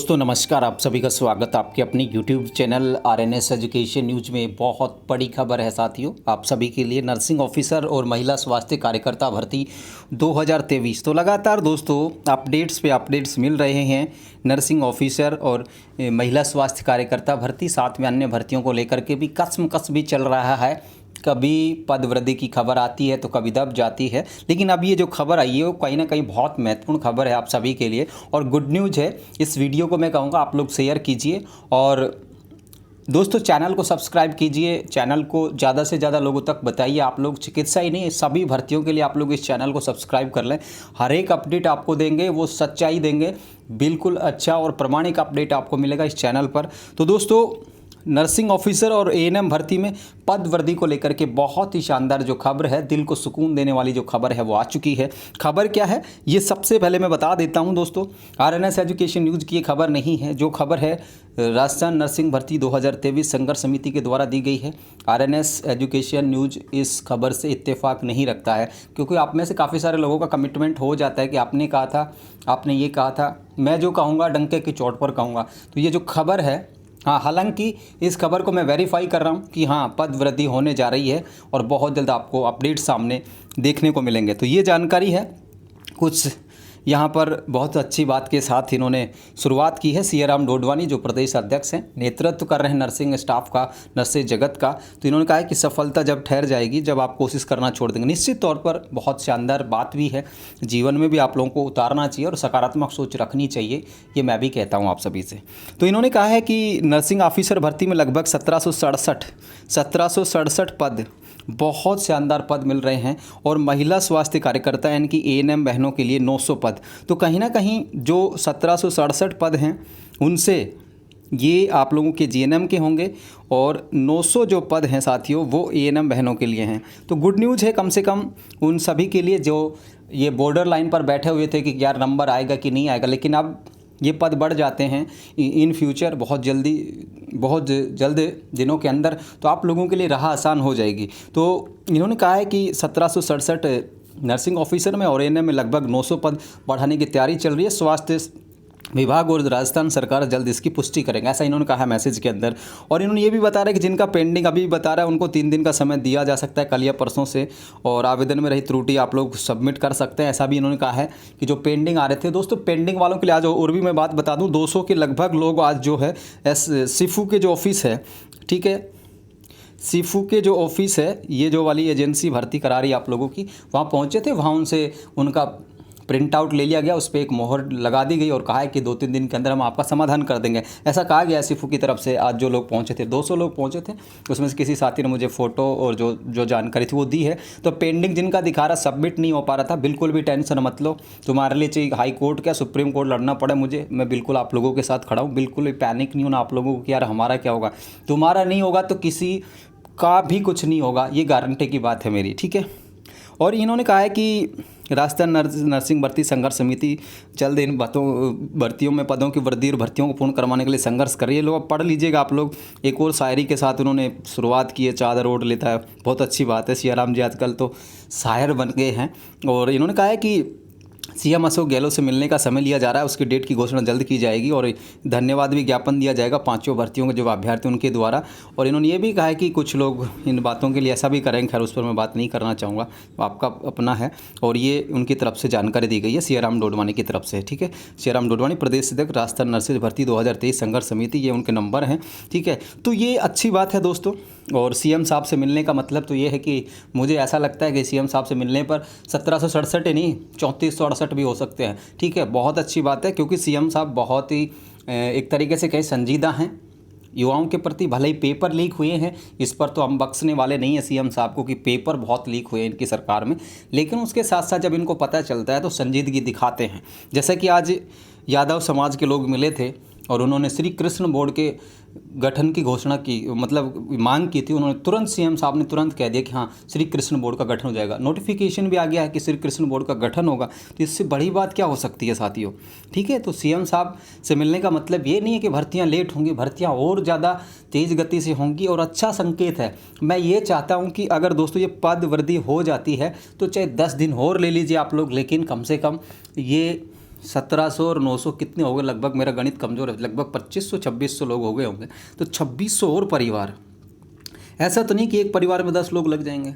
दोस्तों नमस्कार, आप सभी का स्वागत आपके अपनी YouTube channel RNS education news में। बहुत बड़ी खबर है साथियों आप सभी के लिए। नर्सिंग ऑफिसर और महिला स्वास्थ्य कार्यकर्ता भर्ती 2023। तो लगातार दोस्तों अपडेट्स पे अपडेट्स मिल रहे हैं नर्सिंग ऑफिसर और महिला स्वास्थ्य कार्यकर्ता भर्ती, साथ में अन्य भर्तियों को लेकर के भी कसमकस भी चल रहा है। कभी पद वृद्धि की खबर आती है तो कभी दब जाती है, लेकिन अब ये जो खबर आई है वो कहीं ना कहीं बहुत महत्वपूर्ण खबर है आप सभी के लिए और गुड न्यूज़ है। इस वीडियो को मैं कहूँगा आप लोग शेयर कीजिए और दोस्तों चैनल को सब्सक्राइब कीजिए, चैनल को ज़्यादा से ज़्यादा लोगों तक बताइए। आप लोग चिकित्सा ही नहीं सभी भर्तियों के लिए आप लोग इस चैनल को सब्सक्राइब कर लें। हर एक अपडेट आपको देंगे, वो सच्चाई देंगे, बिल्कुल अच्छा और प्रमाणिक अपडेट आपको मिलेगा इस चैनल पर। तो दोस्तों नर्सिंग ऑफिसर और एएनएम भर्ती में पद वृद्धि को लेकर के बहुत ही शानदार जो खबर है, दिल को सुकून देने वाली जो खबर है वो आ चुकी है। खबर क्या है ये सबसे पहले मैं बता देता हूं दोस्तों। आरएनएस एजुकेशन न्यूज़ की ये खबर नहीं है, जो खबर है राजस्थान नर्सिंग भर्ती 2023 संघर्ष समिति के द्वारा दी गई है। आरएनएस एजुकेशन न्यूज़ इस खबर से इत्तेफाक नहीं रखता है, क्योंकि आप में से काफ़ी सारे लोगों का कमिटमेंट हो जाता है कि आपने कहा था, आपने ये कहा था। मैं जो कहूँगा डंके की चोट पर कहूँगा। तो ये जो खबर है, हाँ, हालांकि इस खबर को मैं वेरीफाई कर रहा हूँ कि हाँ पद वृद्धि होने जा रही है और बहुत जल्द आपको अपडेट सामने देखने को मिलेंगे। तो ये जानकारी है कुछ यहाँ पर बहुत अच्छी बात के साथ इन्होंने शुरुआत की है। सियाराम डोडवानी जो प्रदेश अध्यक्ष हैं, नेतृत्व कर रहे हैं नर्सिंग स्टाफ का, नर्सिंग जगत का। तो इन्होंने कहा है कि सफलता जब ठहर जाएगी, जब आप कोशिश करना छोड़ देंगे। निश्चित तौर पर बहुत शानदार बात भी है, जीवन में भी आप लोगों को उतारना चाहिए और सकारात्मक सोच रखनी चाहिए, ये मैं भी कहता हूँ आप सभी से। तो इन्होंने कहा है कि नर्सिंग ऑफिसर भर्ती में लगभग 1767 पद, बहुत शानदार पद मिल रहे हैं और महिला स्वास्थ्य कार्यकर्ता यानी कि एएनएम बहनों के लिए 900 पद। तो कहीं ना कहीं जो 1767 पद हैं उनसे ये आप लोगों के जीएनएम के होंगे और 900 जो पद हैं साथियों वो एएनएम बहनों के लिए हैं। तो गुड न्यूज़ है कम से कम उन सभी के लिए जो ये बॉर्डर लाइन पर बैठे हुए थे कि यार नंबर आएगा कि नहीं आएगा, लेकिन अब ये पद बढ़ जाते हैं इन फ्यूचर बहुत जल्द दिनों के अंदर। तो आप लोगों के लिए राह आसान हो जाएगी। तो इन्होंने कहा है कि 1767 नर्सिंग ऑफिसर में और एएनएम में लगभग 900 पद बढ़ाने की तैयारी चल रही है। स्वास्थ्य विभाग और राजस्थान सरकार जल्द इसकी पुष्टि करेंगे, ऐसा इन्होंने कहा मैसेज के अंदर। और इन्होंने ये भी बता रहा है कि जिनका पेंडिंग अभी बता रहा है उनको 3 दिन का समय दिया जा सकता है, कल या परसों से, और आवेदन में रही त्रुटि आप लोग सबमिट कर सकते हैं, ऐसा भी इन्होंने कहा है कि जो पेंडिंग आ रहे थे। दोस्तों पेंडिंग वालों के लिए आज और भी मैं बात बता दूँ, 200 के लगभग लोग आज जो है सिफू के जो ऑफिस है, ठीक है, सीफू के जो ऑफिस है, ये जो वाली एजेंसी भर्ती करा रही है आप लोगों की, वहाँ पहुँचे थे। वहाँ उनसे उनका प्रिंट आउट ले लिया गया, उस पर एक मोहर लगा दी गई और कहा है कि 2-3 दिन के अंदर हम आपका समाधान कर देंगे, ऐसा कहा गया सीफू की तरफ से। आज जो लोग पहुंचे थे 200 लोग पहुंचे थे, उसमें से किसी साथी ने मुझे फ़ोटो और जो जानकारी थी वो दी है। तो पेंडिंग जिनका दिखा रहा सबमिट नहीं हो पा रहा था, बिल्कुल भी टेंशन मत लो। तुम्हारे लिए चाहिए हाई कोर्ट क्या सुप्रीम कोर्ट लड़ना पड़े मुझे, मैं बिल्कुल आप लोगों के साथ खड़ा हूँ। बिल्कुल भी पैनिक नहीं होना आप लोगों को कि यार हमारा क्या होगा। तुम्हारा नहीं होगा तो किसी का भी कुछ नहीं होगा, ये गारंटी की बात है मेरी, ठीक है। और इन्होंने कहा है कि राजस्थान नर्सिंग भर्ती संघर्ष समिति जल्द इन भर्तियों में पदों की वृद्धि और भर्तियों को पूर्ण करवाने के लिए संघर्ष कर रही है। लोग पढ़ लीजिएगा आप लोग। एक और शायरी के साथ उन्होंने शुरुआत की है, चादर ओढ़ लेता है, बहुत अच्छी बात है। सियाराम जी आजकल तो शायर बन गए हैं। और इन्होंने कहा है कि सीएम अशोक गहलोत से मिलने का समय लिया जा रहा है, उसकी डेट की घोषणा जल्द की जाएगी और धन्यवाद भी ज्ञापन दिया जाएगा 5 भर्तियों के जो अभ्यर्थी उनके द्वारा। और इन्होंने ये भी कहा है कि कुछ लोग इन बातों के लिए ऐसा भी करेंगे, खैर उस पर मैं बात नहीं करना चाहूँगा, आपका अपना है। और ये उनकी तरफ से जानकारी दी गई है सियाराम डोडवानी की तरफ से, ठीक है। सियाराम डोडवानी प्रदेश अध्यक्ष राजस्थान नर्सिंग भर्ती 2023 संघर्ष समिति, ये उनके नंबर हैं, ठीक है। तो ये अच्छी बात है दोस्तों। और सीएम साहब से मिलने का मतलब तो ये है कि मुझे ऐसा लगता है कि सीएम साहब से मिलने पर 1767 ही नहीं 3468 भी हो सकते हैं, ठीक है। बहुत अच्छी बात है, क्योंकि सीएम साहब बहुत ही एक तरीके से कहीं संजीदा हैं युवाओं के प्रति। भले ही पेपर लीक हुए हैं, इस पर तो हम बख्शने वाले नहीं हैं सीएम साहब को कि पेपर बहुत लीक हुए हैं इनकी सरकार में, लेकिन उसके साथ साथ जब इनको पता चलता है तो संजीदगी दिखाते हैं। जैसे कि आज यादव समाज के लोग मिले थे और उन्होंने श्री कृष्ण बोर्ड के गठन की घोषणा की, मतलब मांग की थी। उन्होंने तुरंत सीएम साहब ने तुरंत कह दिया कि हाँ श्री कृष्ण बोर्ड का गठन हो जाएगा। नोटिफिकेशन भी आ गया है कि श्री कृष्ण बोर्ड का गठन होगा। तो इससे बड़ी बात क्या हो सकती है साथियों, ठीक है। तो सीएम साहब से मिलने का मतलब ये नहीं है कि भर्तियाँ लेट होंगी, भर्तियाँ और ज़्यादा तेज़ गति से होंगी और अच्छा संकेत है। मैं ये चाहता हूँ कि अगर दोस्तों ये पद वृद्धि हो जाती है तो चाहे 10 दिन और ले लीजिए आप लोग, लेकिन कम से कम ये 1700 और 900 कितने हो गए, लगभग मेरा गणित कमज़ोर है, लगभग 2500-2600 लोग हो गए होंगे। तो 2600 और परिवार, ऐसा तो नहीं कि एक परिवार में 10 लोग लग जाएंगे,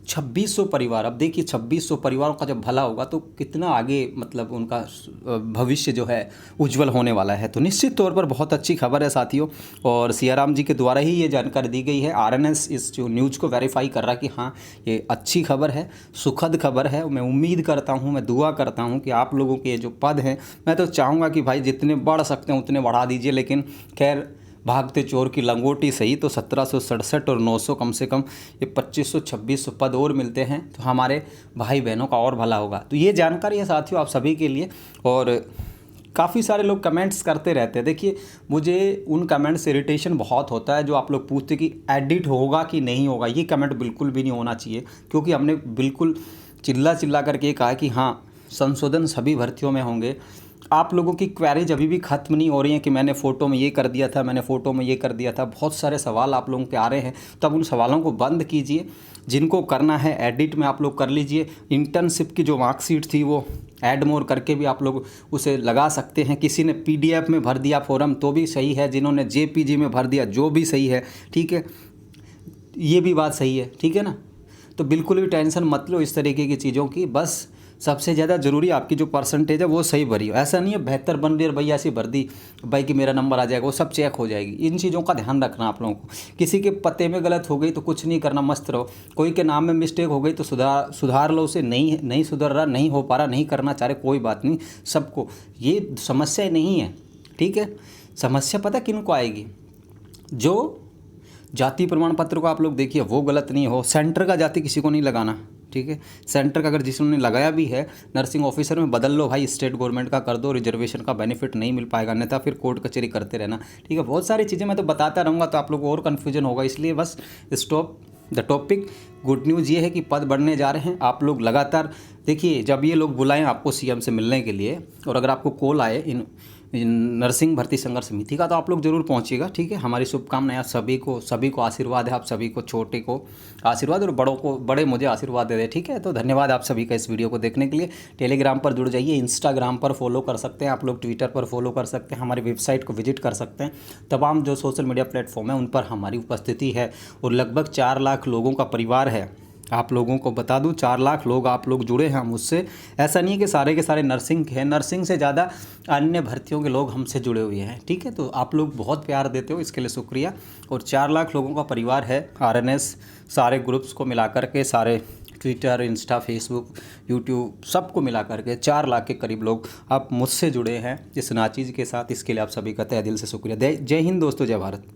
2600 परिवार। अब देखिए 2600 परिवारों का जब भला होगा तो कितना आगे मतलब उनका भविष्य जो है उज्जवल होने वाला है। तो निश्चित तौर पर बहुत अच्छी खबर है साथियों, और सियाराम जी के द्वारा ही ये जानकारी दी गई है। आरएनएस इस जो न्यूज़ को वेरीफाई कर रहा कि हाँ ये अच्छी खबर है, सुखद खबर है। मैं उम्मीद करता हूँ, मैं दुआ करता हूँ कि आप लोगों के जो पद हैं, मैं तो चाहूँगा कि भाई जितने बढ़ सकते हैं उतने बढ़ा दीजिए, लेकिन खैर भागते चोर की लंगोटी सही। तो 1767 और 900 कम से कम ये 2500-2600 पद और मिलते हैं तो हमारे भाई बहनों का और भला होगा। तो ये जानकारी है साथियों आप सभी के लिए। और काफ़ी सारे लोग कमेंट्स करते रहते हैं। देखिए मुझे उन कमेंट्स से इरिटेशन बहुत होता है जो आप लोग पूछते कि एडिट होगा कि नहीं होगा। ये कमेंट बिल्कुल भी नहीं होना चाहिए, क्योंकि हमने बिल्कुल चिल्ला करके कहा कि हाँ संशोधन सभी भर्तियों में होंगे। आप लोगों की क्वेरीज अभी भी ख़त्म नहीं हो रही हैं कि मैंने फ़ोटो में ये कर दिया था, मैंने फ़ोटो में ये कर दिया था। बहुत सारे सवाल आप लोगों के आ रहे हैं, तब उन सवालों को बंद कीजिए। जिनको करना है एडिट में आप लोग कर लीजिए। इंटर्नशिप की जो मार्कशीट थी वो ऐड मोर करके भी आप लोग उसे लगा सकते हैं। किसी ने PDF में भर दिया फॉर्म तो भी सही है, जिन्होंने JPG में भर दिया जो भी सही है, ठीक है, ये भी बात सही है, ठीक है ना। तो बिल्कुल भी टेंशन मत लो इस तरीके की चीज़ों की। बस सबसे ज़्यादा ज़रूरी आपकी जो परसेंटेज है वो सही भरी हो। ऐसा नहीं है 72 बन रही है भैया ऐसी भर दी भाई कि मेरा नंबर आ जाएगा, वो सब चेक हो जाएगी। इन चीज़ों का ध्यान रखना आप लोगों को। किसी के पते में गलत हो गई तो कुछ नहीं करना, मस्त रहो। कोई के नाम में मिस्टेक हो गई तो सुधार लो उसे। नहीं सुधर रहा, नहीं हो पा रहा, नहीं करना चाह रहे, कोई बात नहीं। सबको ये समस्या नहीं है, ठीक है। समस्या पता किन को आएगी, जो जाति प्रमाण पत्र को आप लोग देखिए वो गलत नहीं हो। सेंटर का जाति किसी को नहीं लगाना, ठीक है। सेंटर का अगर जिसने लगाया भी है नर्सिंग ऑफिसर में बदल लो भाई, स्टेट गवर्नमेंट का कर दो, रिजर्वेशन का बेनिफिट नहीं मिल पाएगा, अन्यथा फिर कोर्ट कचहरी करते रहना, ठीक है। बहुत सारी चीज़ें मैं तो बताता रहूँगा तो आप लोग को और कन्फ्यूजन होगा, इसलिए bus stop the topic. Good news ये है कि पद बढ़ने जा रहे हैं। आप लोग लगातार देखिए, जब ये लोग बुलाएं आपको CM से मिलने के लिए, और अगर आपको कॉल आए इन नर्सिंग भर्ती संघर्ष समिति का, तो आप लोग जरूर पहुंचिएगा, ठीक है। हमारी शुभकामनाएं आप सभी को आशीर्वाद है, आप सभी को, छोटे को आशीर्वाद और बड़े मुझे आशीर्वाद दे दें, ठीक है। तो धन्यवाद आप सभी का इस वीडियो को देखने के लिए। टेलीग्राम पर जुड़ जाइए, इंस्टाग्राम पर फॉलो कर सकते हैं आप लोग, ट्विटर पर फॉलो कर सकते हैं, हमारी वेबसाइट को विजिट कर सकते हैं। तमाम जो सोशल मीडिया प्लेटफॉर्म है उन पर हमारी उपस्थिति है, और लगभग 4 लाख लोगों का परिवार है। आप लोगों को बता दूं 4 लाख लोग आप लोग जुड़े हैं मुझसे। ऐसा नहीं है कि सारे के सारे नर्सिंग हैं, नर्सिंग से ज़्यादा अन्य भर्तियों के लोग हमसे जुड़े हुए हैं, ठीक है। तो आप लोग बहुत प्यार देते हो, इसके लिए शुक्रिया। और 4 लाख लोगों का परिवार है RNS, सारे ग्रुप्स को मिला करके, सारे ट्विटर, इंस्टा, फेसबुक, यूट्यूब सबको मिला करके 4 लाख के करीब लोग आप मुझसे जुड़े हैं इस नाचीज़ के साथ। इसके लिए आप सभी का तहे दिल से शुक्रिया। जय हिंद दोस्तों, जय भारत।